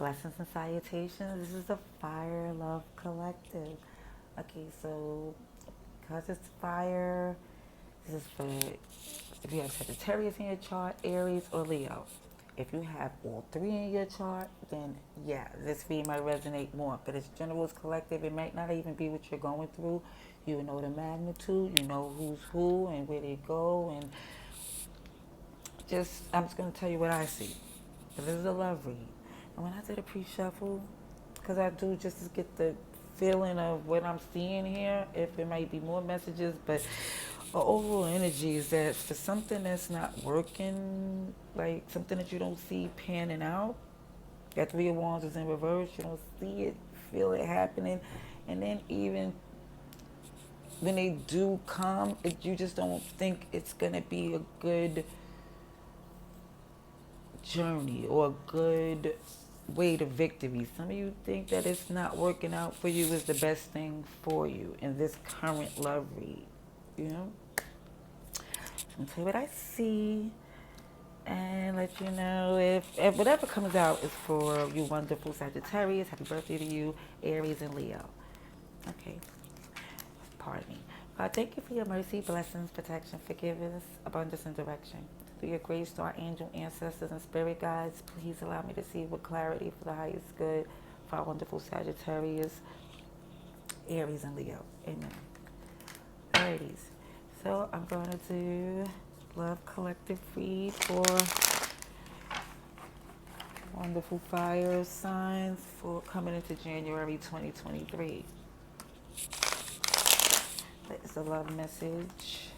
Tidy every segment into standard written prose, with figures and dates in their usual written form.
Blessings and salutations. This is the Fire Love Collective. Okay, so because it's fire, this is for if you have Sagittarius in your chart, Aries, or Leo. If you have all three in your chart, then yeah, this feed might resonate more. But it's general, it's collective. It might not even be what you're going through. You know the magnitude, you know who's who and where they go, and I'm just going to tell you what I see. This is a love read. And when I did a pre-shuffle, because I do just to get the feeling of what I'm seeing here, if it might be more messages, but the overall energy is that for something that's not working, like something that you don't see panning out, that Three of Wands is in reverse, you don't see it, feel it happening, and then even when they do come, you just don't think it's going to be a good journey or a good way to victory. Some of you think that it's not working out for you is the best thing for you in this current love read. You know? I'm tell you what I see and let you know if whatever comes out is for you wonderful Sagittarius. Happy birthday to you, Aries and Leo. Okay. Pardon me. God, thank you for your mercy, blessings, protection, forgiveness, abundance, and direction. Through your grace to our angel ancestors and spirit guides, please allow me to see with clarity for the highest good for our wonderful Sagittarius, Aries, and Leo. Amen. Alrighties. So I'm going to do Love Collective read for wonderful fire signs for coming into January 2023. It's a love message.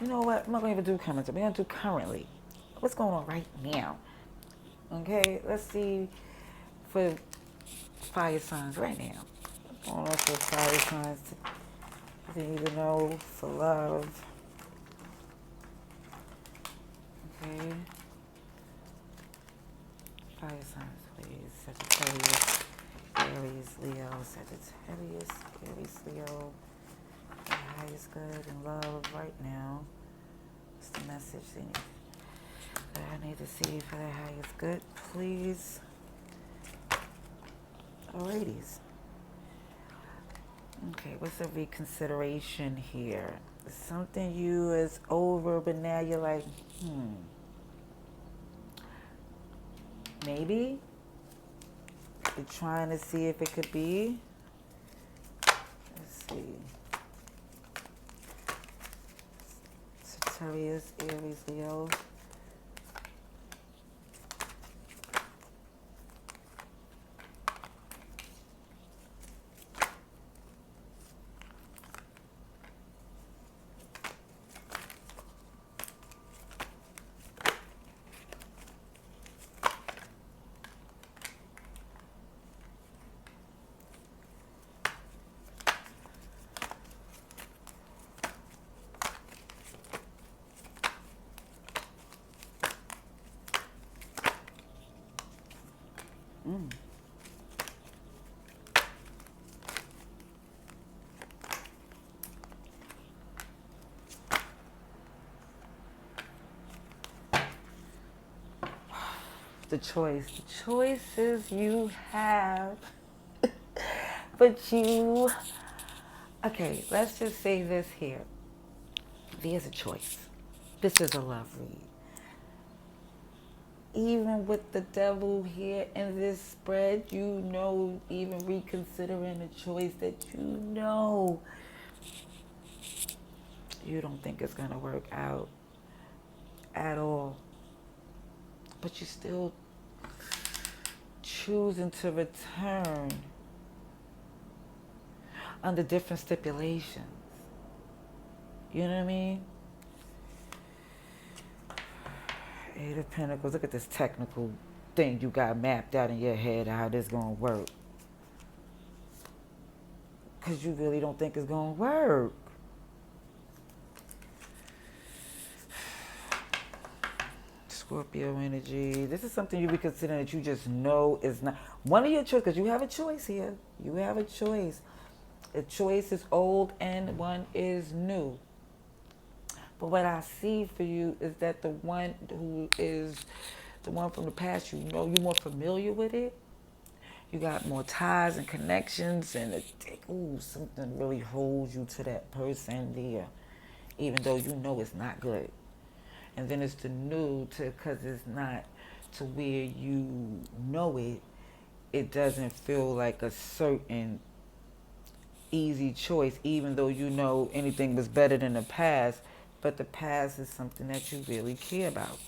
You know what? I'm not going to even do comments. We're going to do currently. What's going on right now? Okay, let's see for fire signs right now. What's going on for fire signs to need to know for love? Okay. Fire signs, please. Sagittarius, Aries, Leo, Sagittarius, Aries, Leo. The highest good in love right now. What's the message that I need to see for the highest good, please? Alrighties. Okay, what's the reconsideration here? Something you is over, but now you're like, maybe? You're trying to see if it could be. Let's see. Sagittarius, Aries, Leo. The choices you have. But okay, let's just say this here. There's a choice. This is a love read. Even with the devil here in this spread, even reconsidering a choice that you don't think it's going to work out at all. But you still choosing to return under different stipulations. You know what I mean? Eight of Pentacles. Look at this technical thing you got mapped out in your head how this gonna work. Because you really don't think it's gonna work. Scorpio energy. This is something you be considering that you just know is not one of your choices, because you have a choice here. You have a choice. A choice is old and one is new. But what I see for you is that the one who is the one from the past, you know, you're more familiar with it. You got more ties and connections, and something really holds you to that person there, even though you know it's not good. And then it's the new, because it's not to where you know it. It doesn't feel like a certain easy choice, even though you know anything was better than the past. But the past is something that you really care about.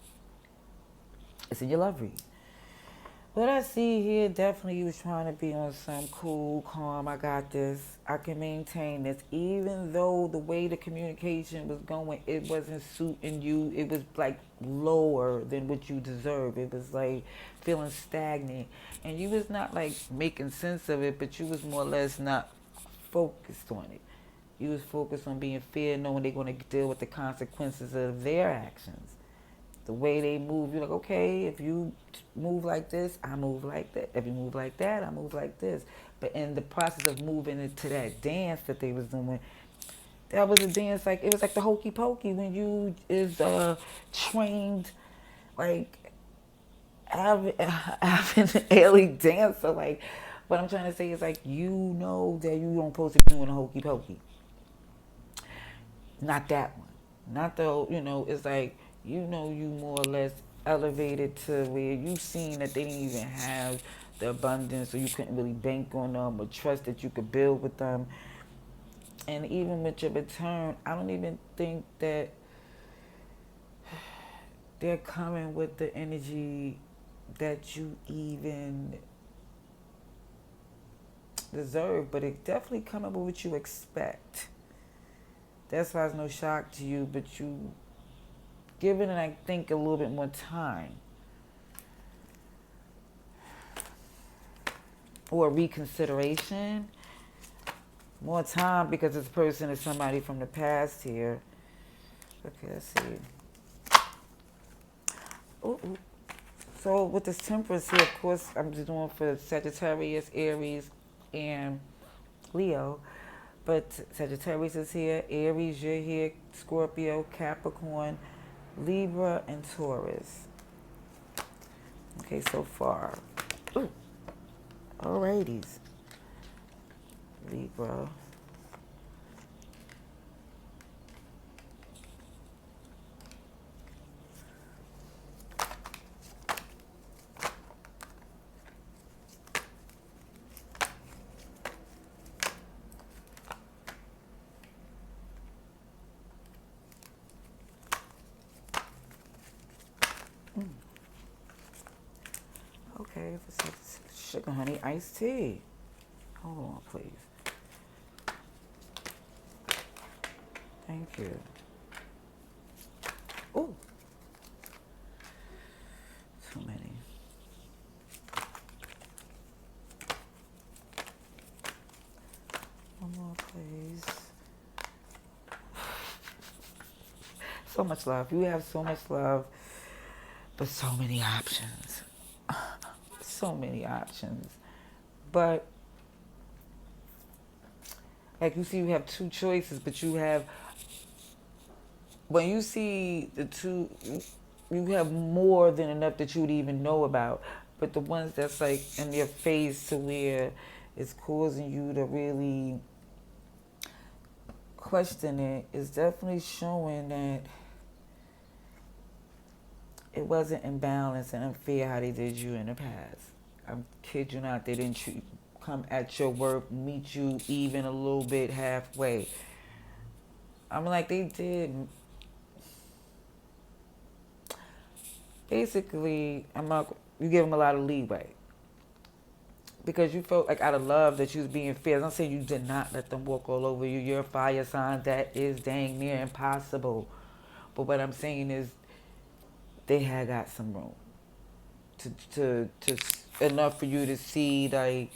It's in your love read. What I see here, definitely you was trying to be on some cool, calm, I got this, I can maintain this. Even though the way the communication was going, it wasn't suiting you. It was like lower than what you deserve. It was like feeling stagnant. And you was not like making sense of it, but you was more or less not focused on it. You was focused on being fair, knowing they're going to deal with the consequences of their actions. The way they move, you're like, okay, if you move like this, I move like that. If you move like that, I move like this. But in the process of moving into that dance that they was doing, that was a dance like, it was like the hokey pokey when you is trained like having alley dancer. Like, what I'm trying to say is like, you know that you don't supposed to be doing a hokey pokey. Not that one. Not the, it's like, you more or less elevated to where you seen that they didn't even have the abundance, or you couldn't really bank on them or trust that you could build with them. And even with your return, I don't even think that they're coming with the energy that you even deserve, but it definitely coming with what you expect. That's why it's no shock to you, but you giving it, I think, a little bit more time. Or reconsideration. More time, because this person is somebody from the past here. Okay, let's see. Ooh. So with this temperance here, of course, I'm just doing for Sagittarius, Aries, and Leo. But Sagittarius is here, Aries, you're here, Scorpio, Capricorn, Libra, and Taurus. Okay, so far. Ooh. Alrighties. Libra. Okay, sugar honey iced tea. Hold on, please. Thank you. Oh, too many. One more, please. So much love. You have so much love, but so many options. So many options. But like you see, you have two choices, but you have, when you see the two, you have more than enough that you would even know about. But the ones that's like in your face to where it's causing you to really question it is definitely showing that it wasn't imbalanced and unfair how they did you in the past. I kid you not, they didn't come at your work, meet you even a little bit halfway. I'm like, they did. Basically, you give them a lot of leeway. Because you felt like out of love that you was being fair. I'm saying you did not let them walk all over you. You're a fire sign. That is dang near impossible. But what I'm saying is they had got some room to enough for you to see like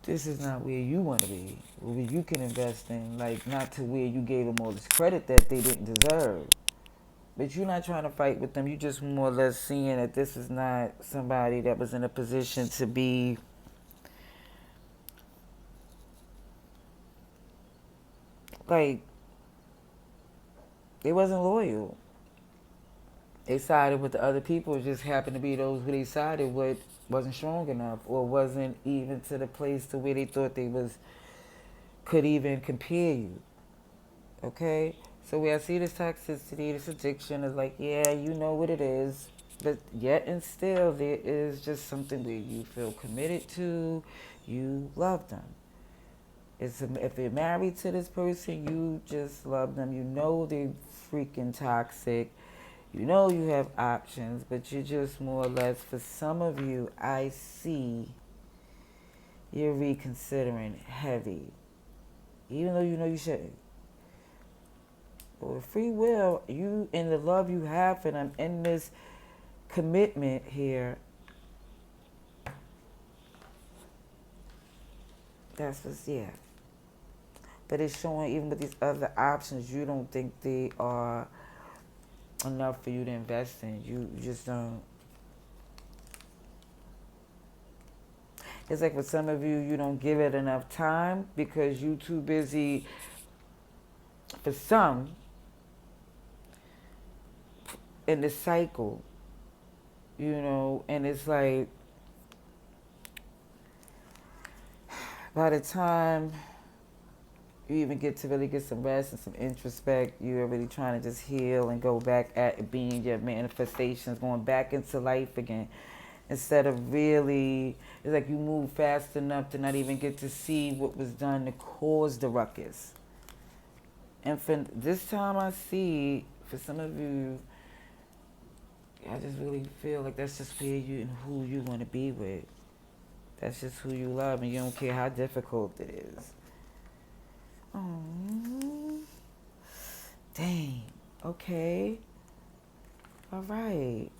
this is not where you want to be, where you can invest in, like not to where you gave them all this credit that they didn't deserve. But you're not trying to fight with them. You just more or less seeing that this is not somebody that was in a position to be like, they wasn't loyal. They sided with the other people. It just happened to be those who they sided with wasn't strong enough, or wasn't even to the place to where they thought they was could even compare you. Okay? So where I see this toxicity, this addiction is like, yeah, you know what it is. But yet and still there is just something where you feel committed to, you love them. If you're married to this person, you just love them. You know they're freaking toxic. You know you have options, but you're just more or less, for some of you, I see you're reconsidering heavy. Even though you know you shouldn't. But with free will, you in the love you have for them, in this commitment here, that's what's, yeah. But it's showing even with these other options, you don't think they are enough for you to invest in. You just don't. It's like for some of you, you don't give it enough time because you too busy, for some, in the cycle, and it's like, by the time you even get to really get some rest and some introspect, you're really trying to just heal and go back at being your manifestations, going back into life again. Instead of really, it's like you move fast enough to not even get to see what was done to cause the ruckus. And for this time I see, for some of you, I just really feel like that's just where you and who you want to be with. That's just who you love, and you don't care how difficult it is. Oh, dang. Okay. All right.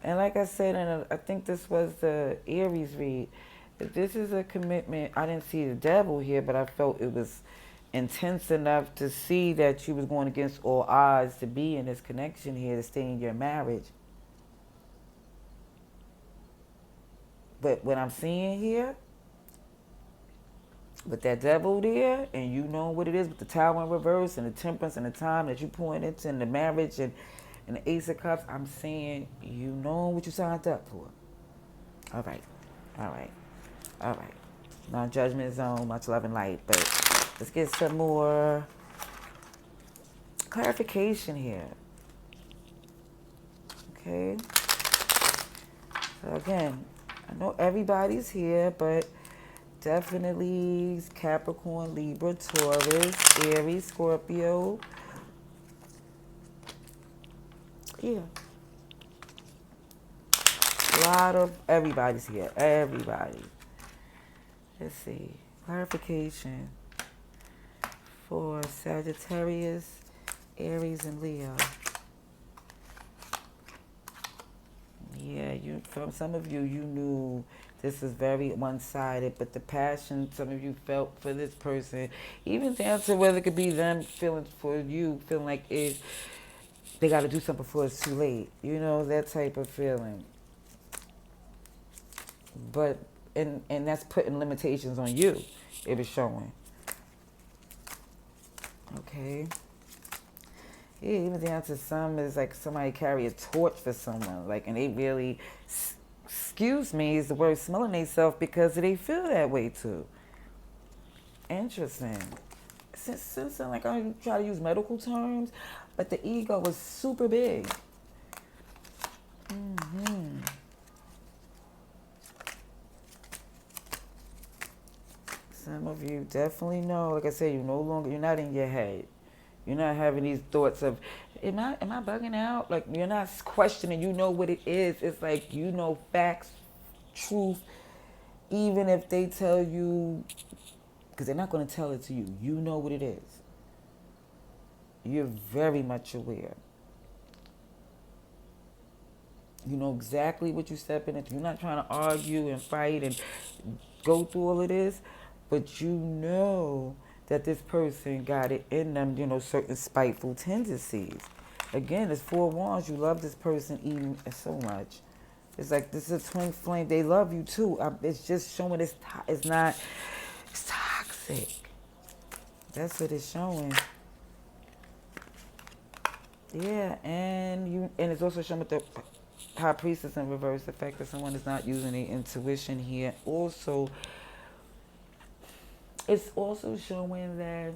And like I said, and I think this was the Aries read. If this is a commitment, I didn't see the devil here, but I felt it was intense enough to see that you was going against all odds to be in this connection here, to stay in your marriage. But what I'm seeing here, with that devil there, and you know what it is with the Tower in reverse and the temperance and the time that you point into in the marriage and the Ace of Cups, I'm saying you know what you signed up for. All right. All right. All right. Non-judgment zone, much love and light. But let's get some more clarification here. Okay. So again, I know everybody's here, but definitely Capricorn, Libra, Taurus, Aries, Scorpio. Yeah. A lot of everybody's here. Everybody. Let's see. Clarification for Sagittarius, Aries, and Leo. Yeah, from some of you, you knew this is very one-sided, but the passion some of you felt for this person, even down to whether it could be them feeling for you, feeling like they got to do something before it's too late. That type of feeling. But, and that's putting limitations on you, it was showing. Okay. Yeah, even down to some is like somebody carry a torch for someone, like, and they really, excuse me, is the word, smelling themselves because they feel that way too. Interesting. Since like I don't try to use medical terms, but the ego was super big. Some of you definitely know, like I said, you're not in your head. You're not having these thoughts of, am I bugging out? Like, you're not questioning, you know what it is. It's like, you know facts, truth, even if they tell you, because they're not going to tell it to you. You know what it is. You're very much aware. You know exactly what you're stepping into. You're not trying to argue and fight and go through all of this, but you know that this person got it in them, certain spiteful tendencies. Again, it's 4 wands. You love this person even so much. It's like this is a twin flame. They love you too. It's just showing it's toxic. That's what it's showing. Yeah, and it's also showing with the High Priestess in reverse, the fact that someone is not using their intuition here. Also, it's also showing that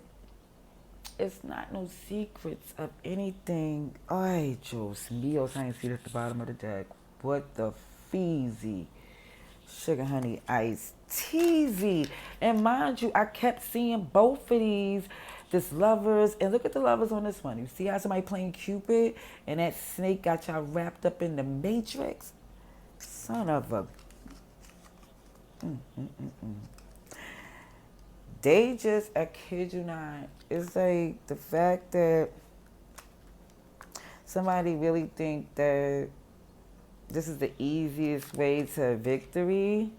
it's not no secrets of anything. Ay, Dios mío, I ain't see it at the bottom of the deck. What the feezy. Sugar honey iced teasy. And mind you, I kept seeing both of these. This lovers, and look at the lovers on this one. You see how somebody playing Cupid and that snake got y'all wrapped up in the matrix? Son of a. They just, I kid you not, it's like the fact that somebody really think that this is the easiest way to victory.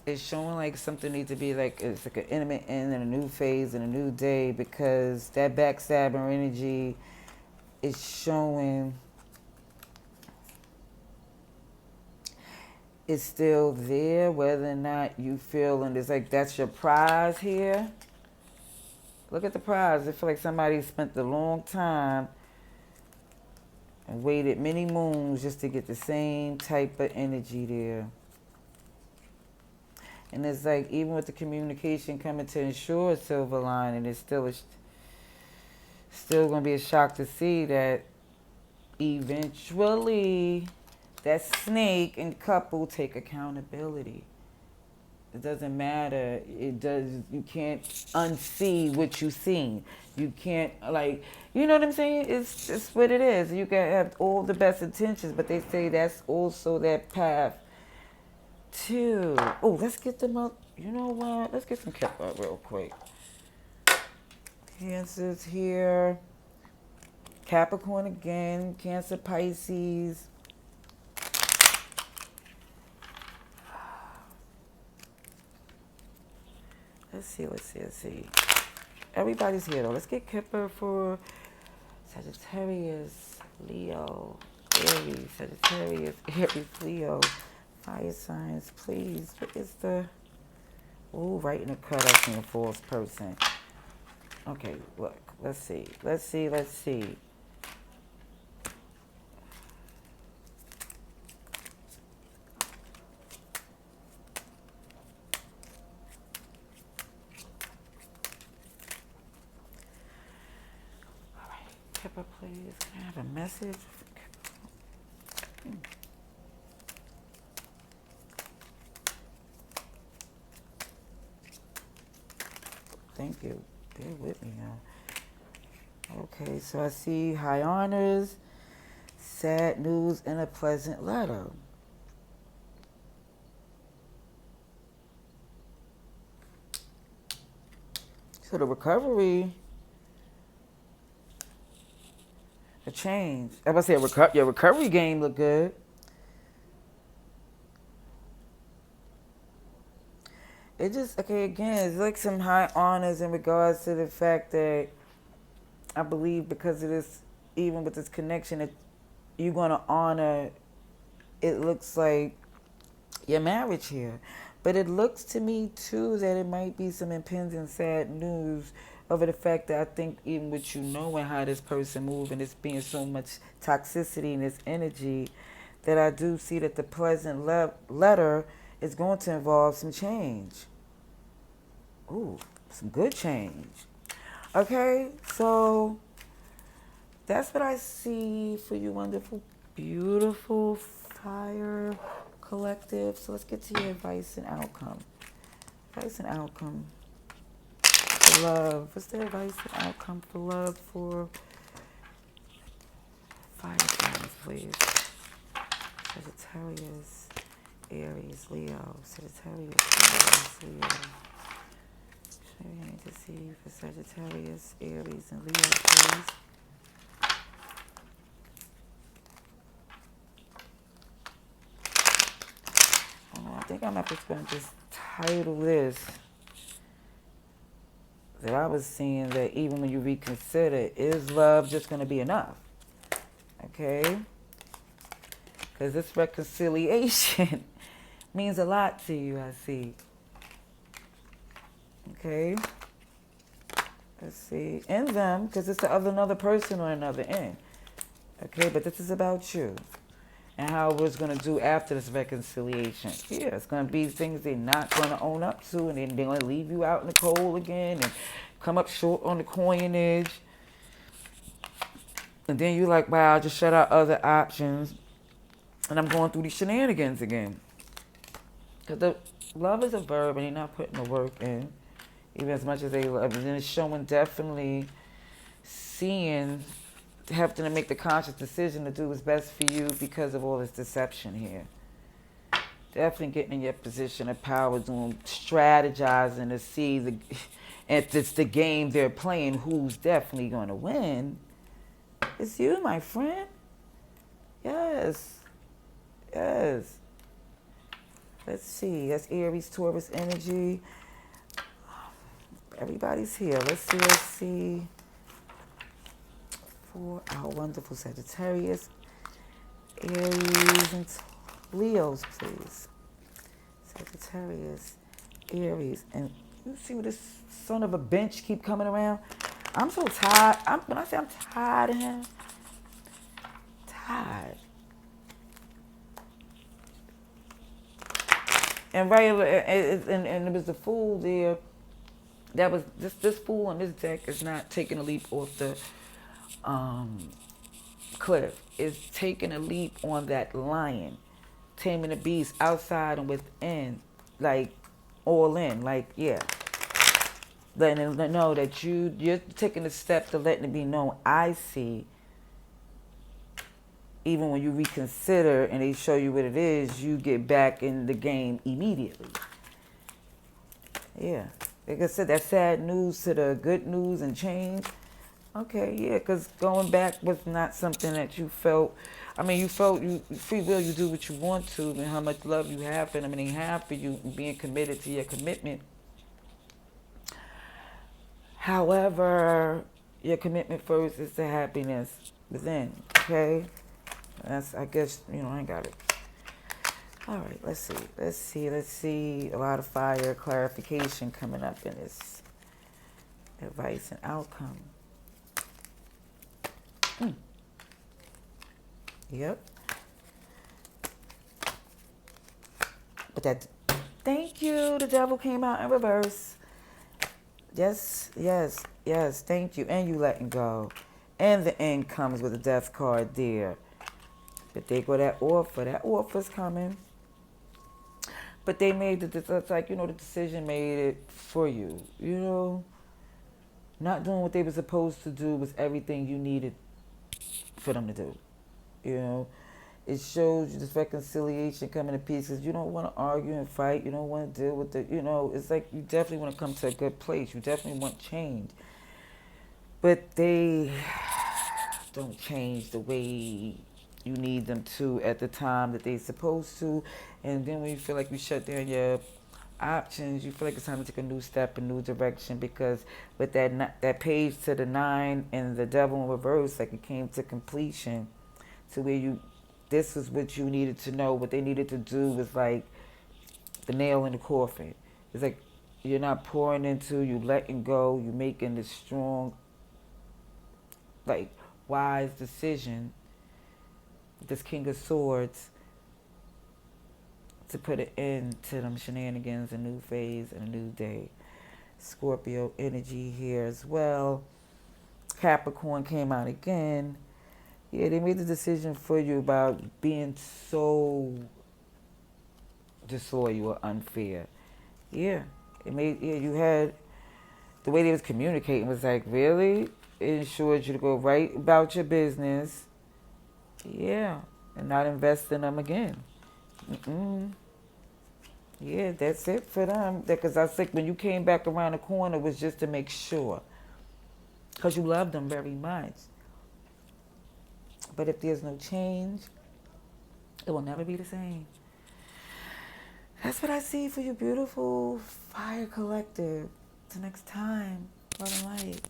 It's showing like something needs to be like, it's like an intimate end and a new phase and a new day, because that backstabbing energy is showing it's still there, whether or not you feel, and it's like that's your prize here. Look at the prize. I feel like somebody spent a long time and waited many moons just to get the same type of energy there. And it's like, even with the communication coming to ensure a silver lining, it's still going to be a shock to see that eventually that snake and couple take accountability. It doesn't matter. You can't unsee what you seen. You can't, like, you know what I'm saying? It's what it is. You can have all the best intentions, but they say that's also that path to, oh, let's get them up. You know what? Let's get some kept up real quick. Cancer's here. Capricorn again. Cancer, Pisces. Let's see. Everybody's here though. Let's get Kipper for Sagittarius, Leo, Aries, Sagittarius, Aries, Leo, fire signs, please. What is the, ooh, right in the cut up in a false person. Okay, look, let's see. Kipper, please. Can I have a message? Thank you. Bear with me now. Okay, so I see high honors, sad news, and a pleasant letter. So the recovery, a change. I was about to say your recovery game look good. It just, okay, again, it's like some high honors in regards to the fact that I believe because of this, even with this connection, that you're going to honor, it looks like, your marriage here. But it looks to me, too, that it might be some impending sad news over the fact that I think even with you knowing how this person moves and it's being so much toxicity in this energy, that I do see that the pleasant letter is going to involve some change. Ooh, some good change. Okay, so that's what I see for you, wonderful, beautiful fire collective. So let's get to your advice and outcome. Advice and outcome for love. What's the advice and outcome for love for fire signs, please? Sagittarius, Aries, Leo. Sagittarius, Aries, Leo. I need to see for Sagittarius, Aries, and Leo, please. I think I'm just going to just title this that I was seeing that even when you reconsider, is love just going to be enough? Okay? Because this reconciliation means a lot to you, I see. Okay? Let's see. In them, because it's another person on another end. Okay, but this is about you and how it's going to do after this reconciliation. Yeah, it's going to be things they're not going to own up to, and then they're going to leave you out in the cold again and come up short on the coinage. And then you're like, wow, I just shut out other options, and I'm going through these shenanigans again. Because the love is a verb, and they're not putting the work in, even as much as they love. And then it's showing definitely seeing, having to make the conscious decision to do what's best for you because of all this deception here. Definitely getting in your position of power, doing strategizing to see if it's the game they're playing, who's definitely going to win. It's you, my friend. Yes. Yes. Let's see. That's Aries, Taurus energy. Everybody's here. Let's see. For our wonderful Sagittarius, Aries, and Leos, please. Sagittarius, Aries, and you see what this son of a bench keep coming around? I'm so tired. When I say I'm tired of him, tired. And and it was the fool there. That was this fool on this deck is not taking a leap off the cliff. Is taking a leap on that lion, taming the beast outside and within, like all in, like yeah. Letting them know that you're taking a step to letting it be known. I see. Even when you reconsider and they show you what it is, you get back in the game immediately. Yeah. Like I said, that's sad news to the good news and change. Okay, yeah, because going back was not something that you felt. I mean, you felt free will, you do what you want to, and how much love you have for them, and they have for you, and being committed to your commitment. However, your commitment first is to happiness within, okay? That's, I guess, I ain't got it. All right, let's see. A lot of fire, clarification coming up in this advice and outcome. Yep. But thank you. The devil came out in reverse. Yes, thank you. And you letting go. And the end comes with a death card there. But they go that offer. That offer's coming. But they made the decision made it for you. Not doing what they were supposed to do was everything you needed for them to do. It shows you this reconciliation coming to pieces. You don't want to argue and fight. You don't want to deal with it's like you definitely want to come to a good place. You definitely want change. But they don't change the way you need them to at the time that they're supposed to. And then when you feel like you shut down your options, you feel like it's time to take a new step, a new direction, because with that page to the 9 and the devil in reverse, like it came to completion to where this is what you needed to know. What they needed to do was like the nail in the coffin. It's like you're not pouring into, you letting go, you making this strong, like wise decision, this King of Swords, to put an end to them shenanigans, a new phase and a new day. Scorpio energy here as well. Capricorn came out again. Yeah, they made the decision for you about being so disloyal or unfair. Yeah, you had, the way they was communicating was like, really? It ensured you to go right about your business. Yeah, and not invest in them again. Yeah, that's it for them. Because I think when you came back around the corner, it was just to make sure. Because you loved them very much. But if there's no change, it will never be the same. That's what I see for you, beautiful fire collective. Till next time, love and light.